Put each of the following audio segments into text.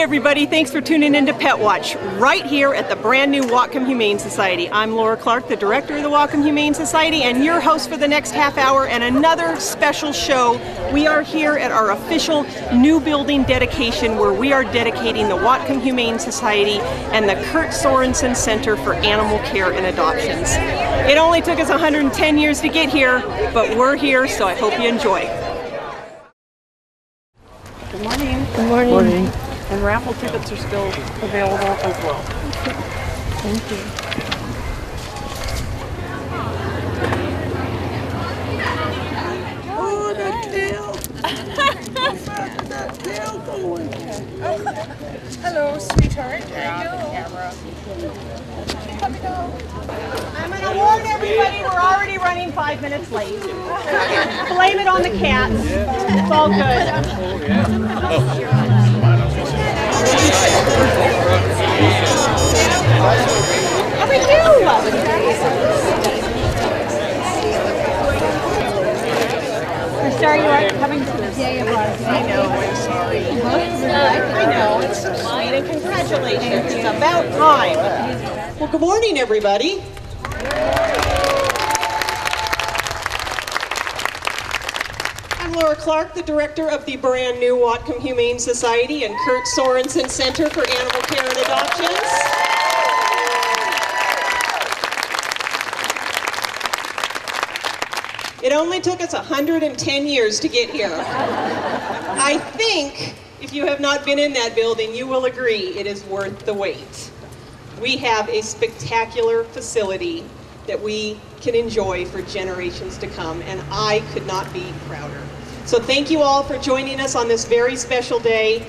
everybody, thanks for tuning in to PETwatch, right here at the brand new Whatcom Humane Society. I'm Laura Clark, the director of the Whatcom Humane Society, and your host for the next half hour and another special show. We are here at our official new building dedication where we are dedicating the Whatcom Humane Society and the Curt Sorensen Center for Animal Care and Adoptions. It only took us 110 years to get here, but we're here, so I hope you enjoy. Good morning. Good morning. Morning. And raffle tickets are still available as well. Thank you. Oh, that tail! That tail going. Hello, sweetheart. Camera. I'm going to warn everybody we're already running 5 minutes late. Blame it on the cats. It's all good. How are you? We're sorry you aren't coming to the day of ours. I know, I'm sorry. I know, it's so sweet, and congratulations. It's about time. Well, good morning, everybody. I'm Laura Clark, the director of the brand new Whatcom Humane Society and Curt Sorensen Center for Animal Care and Adoptions. It only took us 110 years to get here. I think if you have not been in that building, you will agree it is worth the wait. We have a spectacular facility that we can enjoy for generations to come, and I could not be prouder. So thank you all for joining us on this very special day.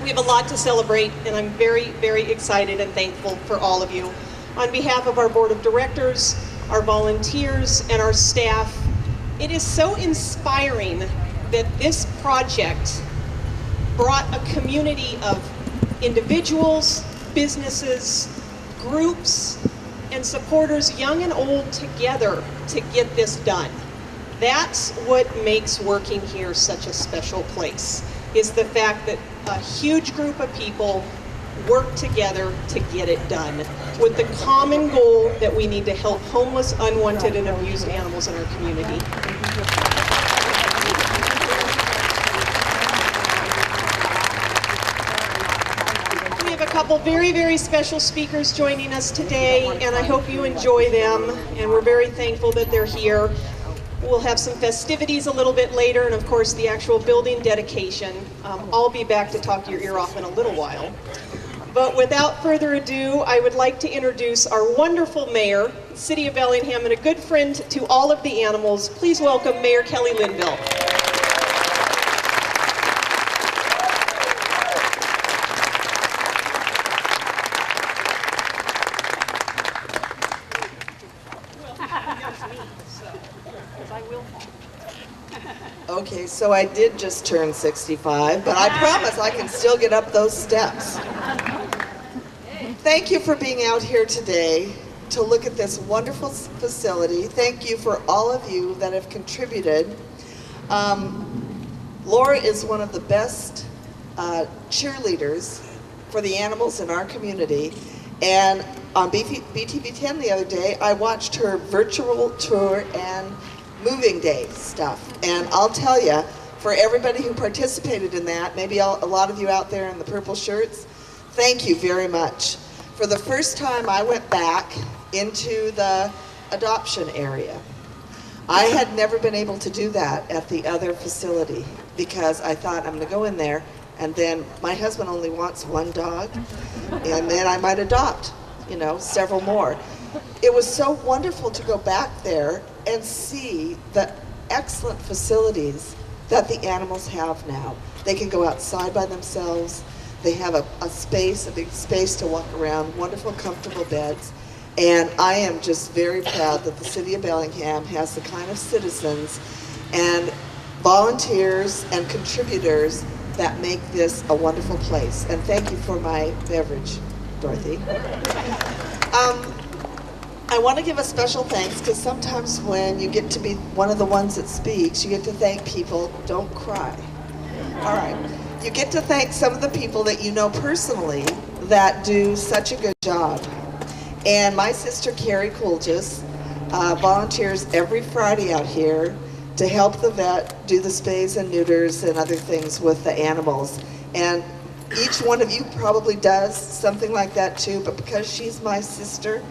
We have a lot to celebrate, and I'm very, very excited and thankful for all of you. On behalf of our board of directors, our volunteers, and our staff, it is so inspiring that this project brought a community of individuals, businesses, groups, and supporters, young and old, together to get this done. That's what makes working here such a special place, is the fact that a huge group of people work together to get it done with the common goal that we need to help homeless, unwanted, and abused animals in our community. We have a couple very, very special speakers joining us today, and I hope you enjoy them, and we're very thankful that they're here. We'll have some festivities a little bit later, and of course the actual building dedication. I'll be back to talk your ear off in a little while. But without further ado, I would like to introduce our wonderful mayor, City of Bellingham, and a good friend to all of the animals. Please welcome Mayor Kelli Linville. Okay, so I did just turn 65, but I promise I can still get up those steps. Thank you for being out here today to look at this wonderful facility. Thank you for all of you that have contributed. Laura is one of the best cheerleaders for the animals in our community. And on BTV10 the other day, I watched her virtual tour and moving day stuff. And I'll tell you, for everybody who participated in that, maybe a lot of you out there in the purple shirts, thank you very much. For the first time, I went back into the adoption area. I had never been able to do that at the other facility because I thought I'm going to go in there and then my husband only wants one dog and then I might adopt, several more. It was so wonderful to go back there and see the excellent facilities that the animals have now. They can go outside by themselves. They have a big space to walk around, wonderful, comfortable beds. And I am just very proud that the City of Bellingham has the kind of citizens and volunteers and contributors that make this a wonderful place. And thank you for my beverage, Dorothy. I want to give a special thanks because sometimes when you get to be one of the ones that speaks, you get to thank people. Don't cry. All right. you get to thank some of the people that you know personally that do such a good job. And my sister Carrie Coolgis volunteers every Friday out here to help the vet do the spays and neuters and other things with the animals. And each one of you probably does something like that too, but because she's my sister,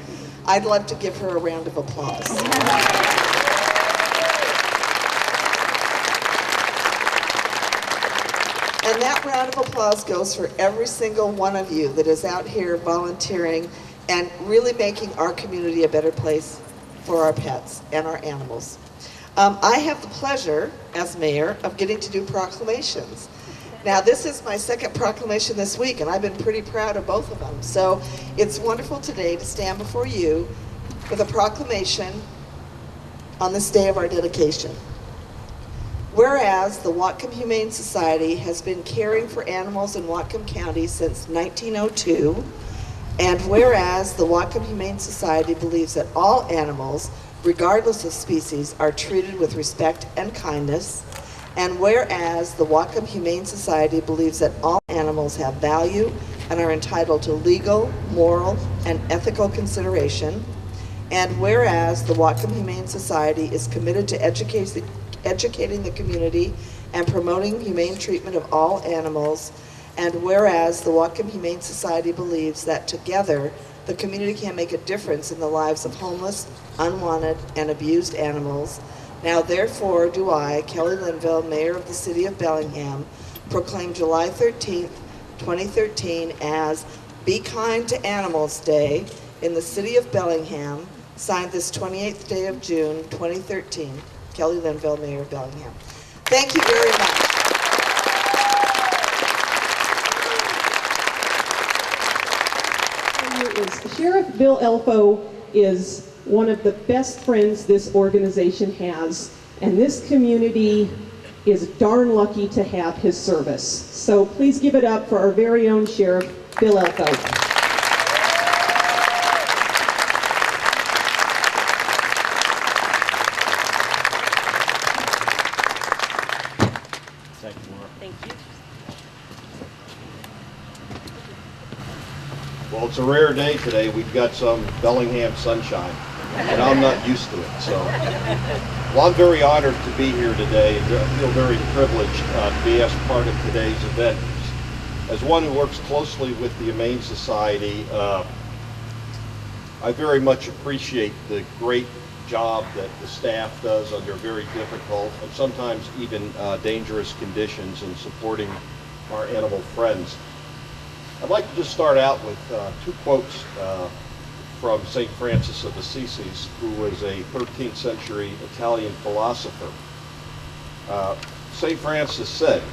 I'd love to give her a round of applause. And that round of applause goes for every single one of you that is out here volunteering and really making our community a better place for our pets and our animals. I have the pleasure, as mayor, of getting to do proclamations. Now, this is my second proclamation this week, and I've been pretty proud of both of them. So it's wonderful today to stand before you with a proclamation on this day of our dedication. Whereas the Whatcom Humane Society has been caring for animals in Whatcom County since 1902, and whereas the Whatcom Humane Society believes that all animals, regardless of species, are treated with respect and kindness, and whereas the Whatcom Humane Society believes that all animals have value and are entitled to legal, moral, and ethical consideration, and whereas the Whatcom Humane Society is committed to educating the community and promoting humane treatment of all animals, and whereas the Whatcom Humane Society believes that together the community can make a difference in the lives of homeless, unwanted, and abused animals, now therefore do I, Kelli Linville, Mayor of the City of Bellingham, proclaim July 13th, 2013 as Be Kind to Animals Day in the City of Bellingham, signed this 28th day of June, 2013. Kelli Linville, Mayor of Bellingham. Thank you very much. Sheriff Bill Elfo is one of the best friends this organization has, and this community is darn lucky to have his service. So please give it up for our very own Sheriff Bill Elfo. Well, it's a rare day today. We've got some Bellingham sunshine, and I'm not used to it. So, well, I'm very honored to be here today, and I feel very privileged to be as part of today's event. As one who works closely with the Humane Society, I very much appreciate the great job that the staff does under very difficult and sometimes even dangerous conditions in supporting our animal friends. I'd like to just start out with two quotes from St. Francis of Assisi, who was a 13th century Italian philosopher. St. Francis said,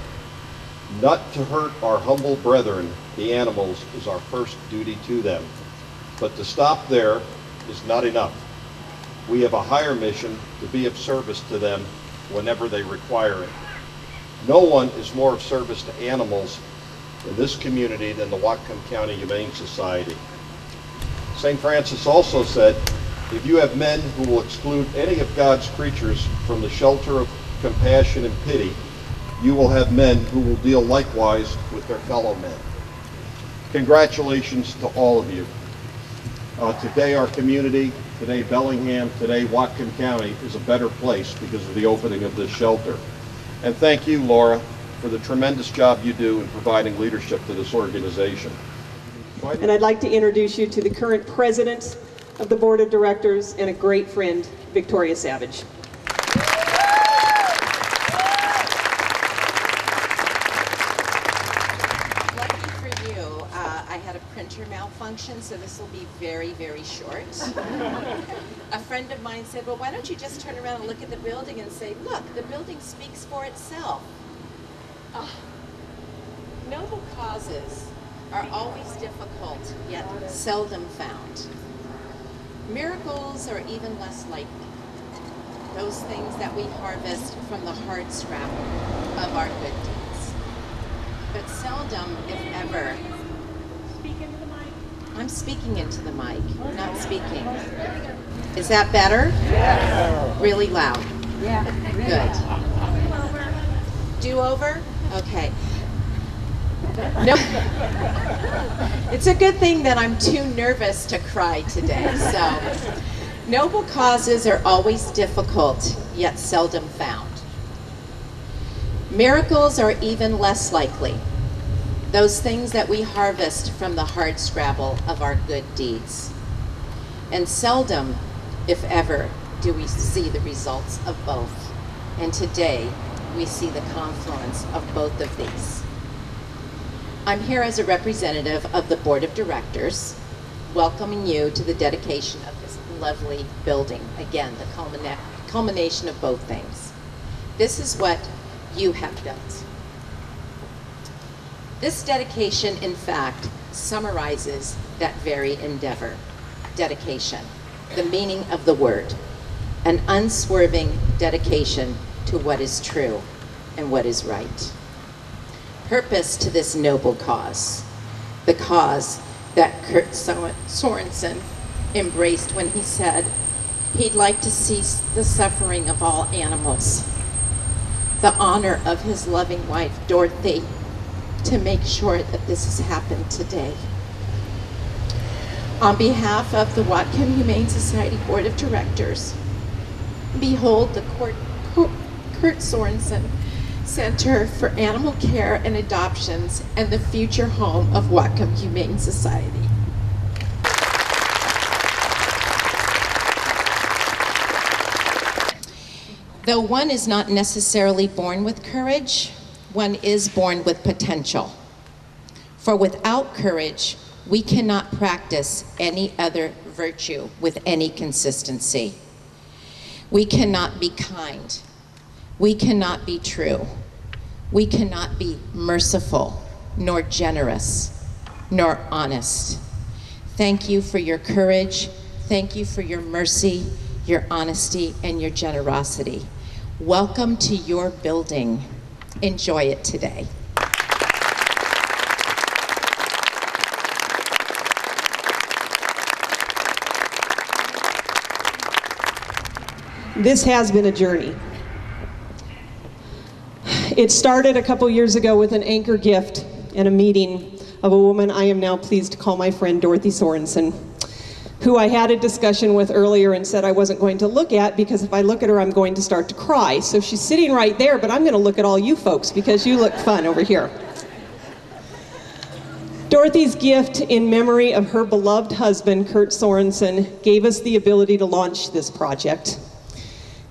"Not to hurt our humble brethren, the animals, is our first duty to them. But to stop there is not enough. We have a higher mission to be of service to them whenever they require it. No one is more of service to animals in this community than the Whatcom County Humane Society." St. Francis also said, "If you have men who will exclude any of God's creatures from the shelter of compassion and pity, you will have men who will deal likewise with their fellow men." Congratulations to all of you. Today our community, today Bellingham, today Whatcom County is a better place because of the opening of this shelter. And thank you, Laura, for the tremendous job you do in providing leadership to this organization. And I'd like to introduce you to the current president of the board of directors and a great friend, Victoria Savage. Lucky for you, I had a printer malfunction, so this will be very, very short. A friend of mine said, "Well, why don't you just turn around and look at the building and say, look, the building speaks for itself." Noble causes are always difficult, yet seldom found. Miracles are even less likely. Those things that we harvest from the hard scrap of our good deeds. But seldom, if ever. Speak into the mic. I'm speaking into the mic, not speaking. Is that better? Yeah. Really loud? Yeah. Good. Do-over? Okay. No. It's a good thing that I'm too nervous to cry today. So, noble causes are always difficult, yet seldom found. Miracles are even less likely. Those things that we harvest from the hard scrabble of our good deeds. And seldom, if ever, do we see the results of both. And today, we see the confluence of both of these. I'm here as a representative of the Board of Directors, welcoming you to the dedication of this lovely building. Again, the culmination of both things. This is what you have built. This dedication, in fact, summarizes that very endeavor. Dedication, the meaning of the word, an unswerving dedication to what is true and what is right. Purpose to this noble cause, the cause that Curt Sorensen embraced when he said he'd like to cease the suffering of all animals, the honor of his loving wife, Dorothy, to make sure that this has happened today. On behalf of the Whatcom Humane Society Board of Directors, behold the Curt Sorensen Center for Animal Care and Adoptions and the future home of Whatcom Humane Society. Though one is not necessarily born with courage, one is born with potential. For without courage, we cannot practice any other virtue with any consistency. We cannot be kind. We cannot be true. We cannot be merciful, nor generous, nor honest. Thank you for your courage. Thank you for your mercy, your honesty, and your generosity. Welcome to your building. Enjoy it today. This has been a journey. It started a couple years ago with an anchor gift and a meeting of a woman I am now pleased to call my friend Dorothy Sorensen, who I had a discussion with earlier and said I wasn't going to look at because if I look at her, I'm going to start to cry. So she's sitting right there, but I'm going to look at all you folks because you look fun over here. Dorothy's gift in memory of her beloved husband, Curt Sorensen, gave us the ability to launch this project,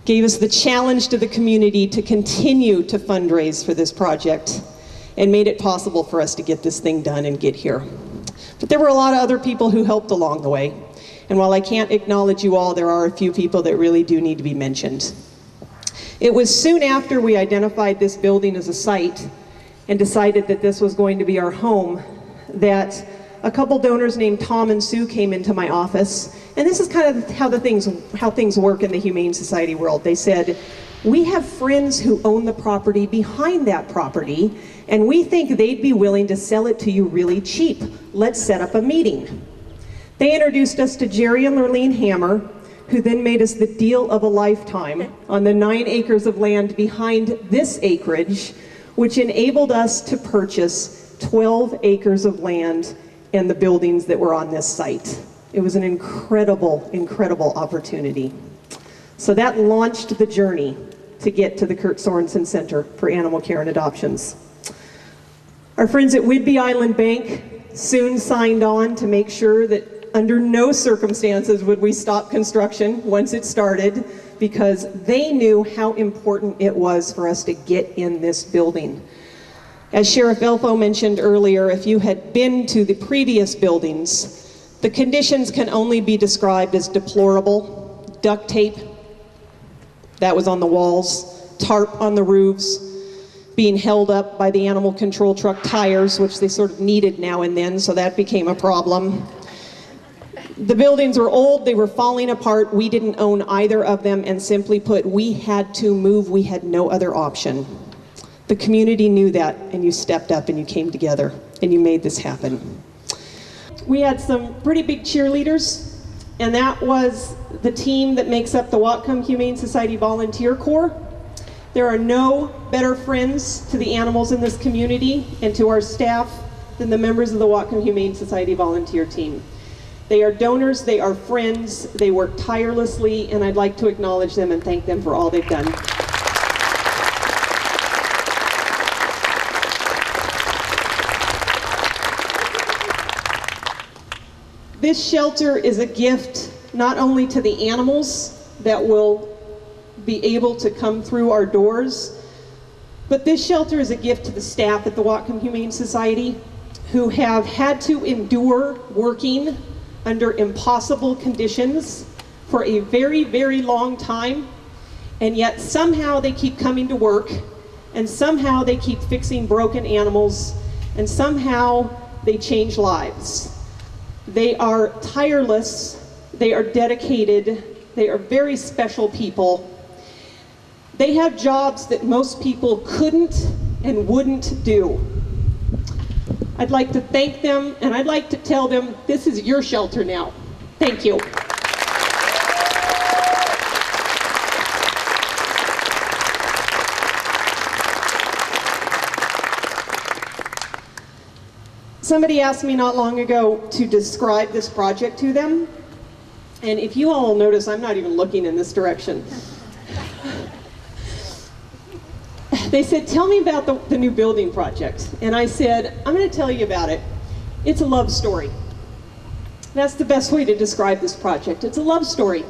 gave us the challenge to the community to continue to fundraise for this project, and made it possible for us to get this thing done and get here. But there were a lot of other people who helped along the way. And while I can't acknowledge you all, there are a few people that really do need to be mentioned. It was soon after we identified this building as a site and decided that this was going to be our home that a couple donors named Tom and Sue came into my office. And this is kind of how things work in the Humane Society world. They said, we have friends who own the property behind that property, and we think they'd be willing to sell it to you really cheap. Let's set up a meeting. They introduced us to Jerry and Lurleen Hammer, who then made us the deal of a lifetime on the 9 acres of land behind this acreage, which enabled us to purchase 12 acres of land and the buildings that were on this site. It was an incredible, incredible opportunity. So that launched the journey to get to the Curt Sorensen Center for Animal Care and Adoptions. Our friends at Whidbey Island Bank soon signed on to make sure that under no circumstances would we stop construction once it started, because they knew how important it was for us to get in this building. As Sheriff Elfo mentioned earlier, if you had been to the previous buildings, the conditions can only be described as deplorable. Duct tape that was on the walls, tarp on the roofs, being held up by the animal control truck tires, which they sort of needed now and then, so that became a problem. The buildings were old, they were falling apart, we didn't own either of them, and simply put, we had to move, we had no other option. The community knew that, and you stepped up and you came together, and you made this happen. We had some pretty big cheerleaders, and that was the team that makes up the Whatcom Humane Society Volunteer Corps. There are no better friends to the animals in this community and to our staff than the members of the Whatcom Humane Society volunteer team. They are donors, they are friends, they work tirelessly, and I'd like to acknowledge them and thank them for all they've done. This shelter is a gift not only to the animals that will be able to come through our doors, but this shelter is a gift to the staff at the Whatcom Humane Society who have had to endure working under impossible conditions for a very, very long time, and yet somehow they keep coming to work, and somehow they keep fixing broken animals, and somehow they change lives. They are tireless, they are dedicated, they are very special people. They have jobs that most people couldn't and wouldn't do. I'd like to thank them, and I'd like to tell them, this is your shelter now. Thank you. Somebody asked me not long ago to describe this project to them, and if you all notice, I'm not even looking in this direction. They said, tell me about the new building project. And I said, I'm going to tell you about it. It's a love story. That's the best way to describe this project. It's a love story.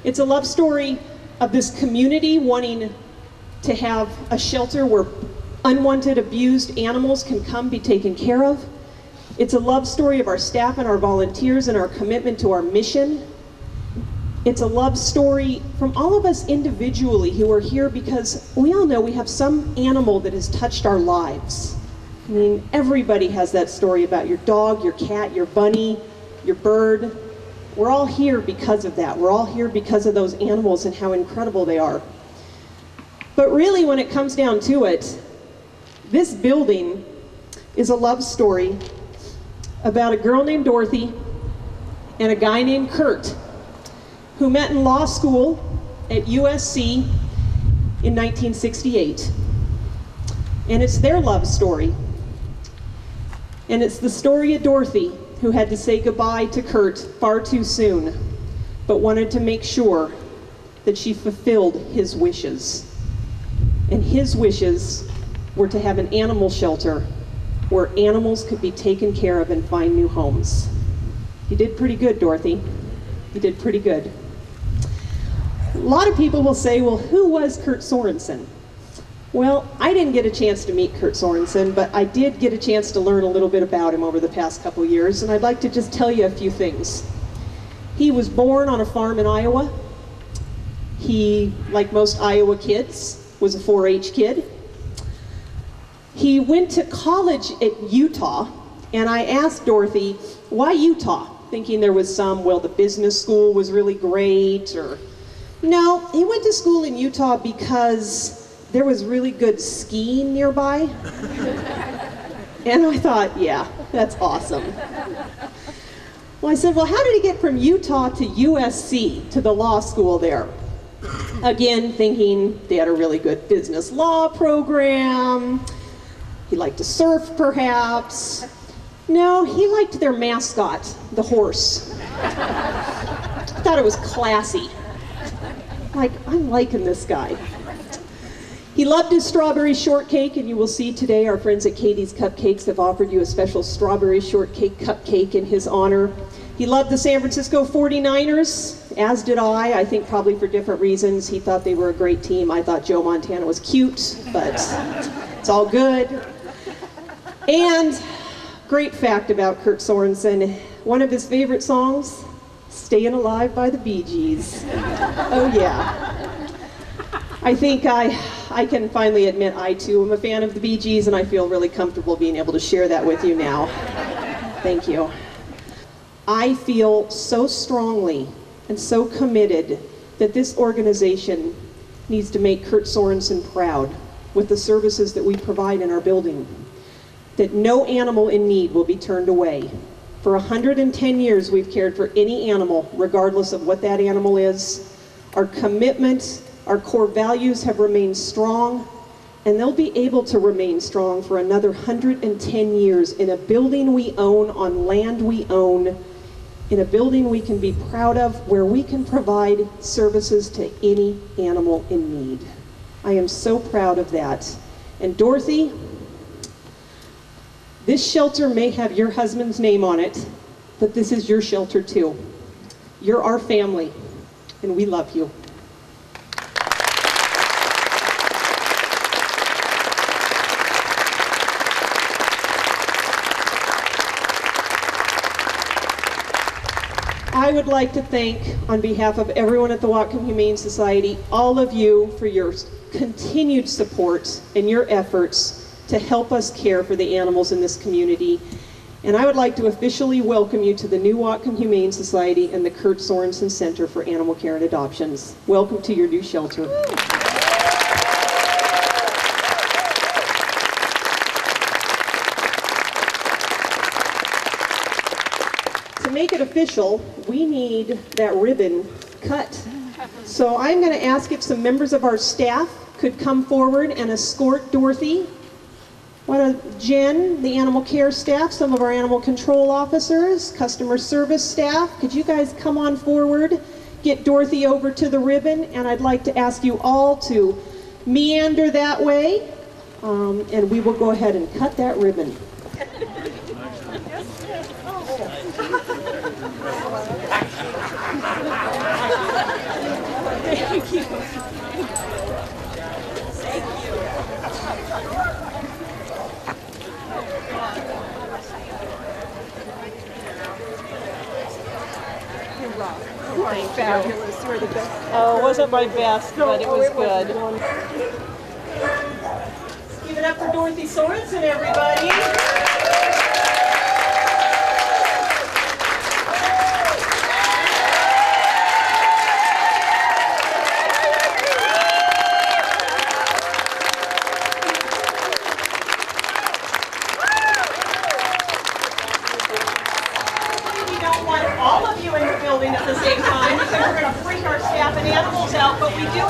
It's a love story of this community wanting to have a shelter where unwanted, abused animals can come be taken care of. It's a love story of our staff and our volunteers and our commitment to our mission. It's a love story from all of us individually who are here because we all know we have some animal that has touched our lives. I mean, everybody has that story about your dog, your cat, your bunny, your bird. We're all here because of that. We're all here because of those animals and how incredible they are. But really, when it comes down to it, this building is a love story about a girl named Dorothy and a guy named Curt, who met in law school at USC in 1968. And it's their love story. And it's the story of Dorothy, who had to say goodbye to Curt far too soon, but wanted to make sure that she fulfilled his wishes. And his wishes were to have an animal shelter where animals could be taken care of and find new homes. You did pretty good, Dorothy. You did pretty good. A lot of people will say, well, who was Curt Sorensen? Well, I didn't get a chance to meet Curt Sorensen, but I did get a chance to learn a little bit about him over the past couple years, and I'd like to just tell you a few things. He was born on a farm in Iowa. He, like most Iowa kids, was a 4-H kid. He went to college at Utah, and I asked Dorothy, why Utah? Thinking there was some, well, the business school was really great, or... No, he went to school in Utah because there was really good skiing nearby. And I thought, yeah, that's awesome. Well, I said, well, how did he get from Utah to USC, to the law school there? Again, thinking they had a really good business law program. He liked to surf, perhaps. No, he liked their mascot, the horse. I thought it was classy. Like, I'm liking this guy. He loved his strawberry shortcake, and you will see today our friends at Katie's Cupcakes have offered you a special strawberry shortcake cupcake in his honor. He loved the San Francisco 49ers, as did I think probably for different reasons. He thought they were a great team. I thought Joe Montana was cute, but it's all good. And great fact about Curt Sorensen, one of his favorite songs, Staying Alive by the Bee Gees. Oh yeah. I think I can finally admit I too am a fan of the Bee Gees, and I feel really comfortable being able to share that with you now. Thank you. I feel so strongly and so committed that this organization needs to make Curt Sorensen proud with the services that we provide in our building. That no animal in need will be turned away. For 110 years, we've cared for any animal, regardless of what that animal is. Our commitment, Our core values have remained strong, and they'll be able to remain strong for another 110 years in a building we own, on land we own, in a building we can be proud of, where we can provide services to any animal in need. I am so proud of that. And Dorothy, this shelter may have your husband's name on it, but this is your shelter too. You're our family, and we love you. I would like to thank, on behalf of everyone at the Whatcom Humane Society, all of you for your continued support and your efforts to help us care for the animals in this community. And I would like to officially welcome you to the new Whatcom Humane Society and the Curt Sorensen Center for Animal Care and Adoptions. Welcome to your new shelter. To make it official, we need that ribbon cut. So I'm going to ask if some members of our staff could come forward and escort Dorothy. Jen, the animal care staff, some of our animal control officers, customer service staff, could you guys come on forward, get Dorothy over to the ribbon, and I'd like to ask you all to meander that way, and we will go ahead and cut that ribbon. Thank you. Fabulous. You were the best. Oh, it wasn't my best, but it was good. Give it up for Dorothy Sorensen, everybody.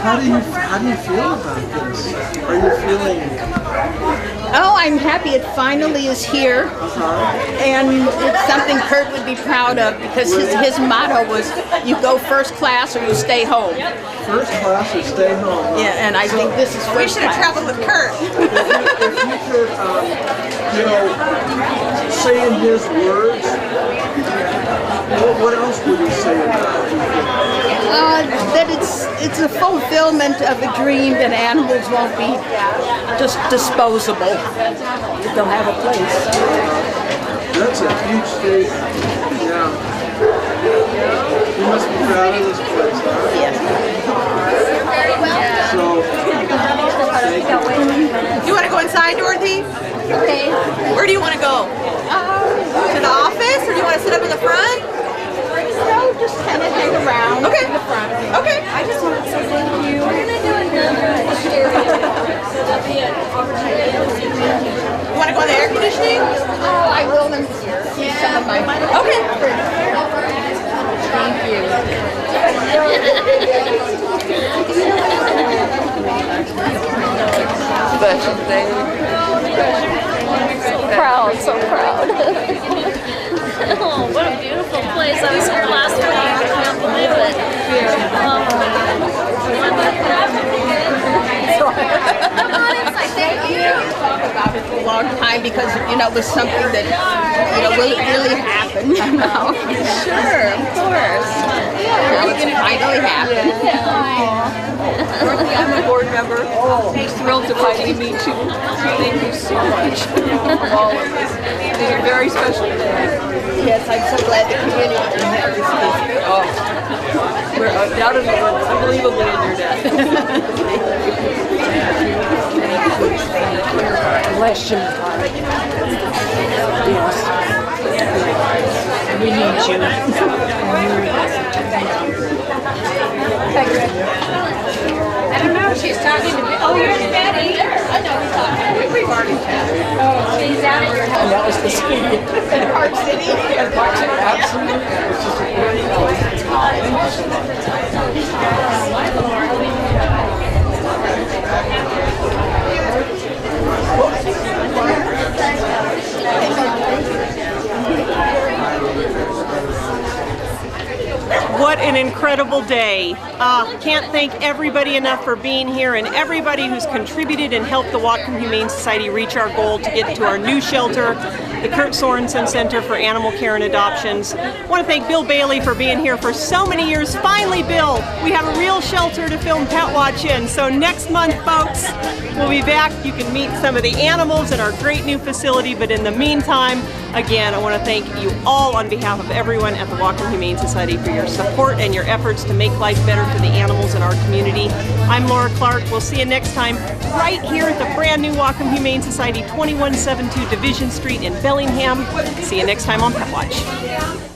How do you feel about this? Are you feeling? Oh, I'm happy it finally is here, and it's something Curt would be proud of, because his motto was, you go first class or you stay home. First class or stay home. Huh? Yeah, and I think this is first class. We should have traveled with Curt. If you could, say in his words, what else would you say about it? That it's a fulfillment of a dream that animals won't be just disposable. They'll have a place. That's a huge statement. Yeah. You must be proud of this place, huh? Yes. So, you want to go inside, Dorothy? Okay. Where do you want to go? To the office, or do you want to sit up in the front? No, just kind of hang around. Okay. In the front. Okay. I just want to say thank you. We're going to do another share. So there'll be an opportunity to see you. You want to go in the air conditioning? Oh, I will in here. Some of my. Okay. Thank you. Special thing. So proud, so proud. Oh, what a beautiful place. I was here last week. I can't believe it. Come on inside. Thank you. Talk about it for a long time, because it was something that really happened. Sure, of course. Now it's finally happened. Dorothy, I'm a board member. I'm thrilled to finally meet you. Thank you so much for all of this. It's a very special day. Yes, I'm so glad the community had this visit. Oh, we're undoubtedly unbelievably in your debt. bless you. Yes. We need you. I don't know, she's talking to me. Oh, you're Betty. I know we're talking. We've already chatted. Oh, she's out at your house. And that was the city. In Park City? In Park City, absolutely. It's just a great place. incredible day. Can't thank everybody enough for being here and everybody who's contributed and helped the Whatcom Humane Society reach our goal to get to our new shelter, the Curt Sorensen Center for Animal Care and Adoptions. I want to thank Bill Bailey for being here for so many years. Finally, Bill, we have a real shelter to film PETwatch in. So next month, folks, we'll be back. You can meet some of the animals in our great new facility. But in the meantime, again, I want to thank you all on behalf of everyone at the Whatcom Humane Society for your support and your efforts to make life better for the animals in our community. I'm Laura Clark. We'll see you next time right here at the brand new Whatcom Humane Society, 2172 Division Street in Bellingham. See you next time on PETwatch.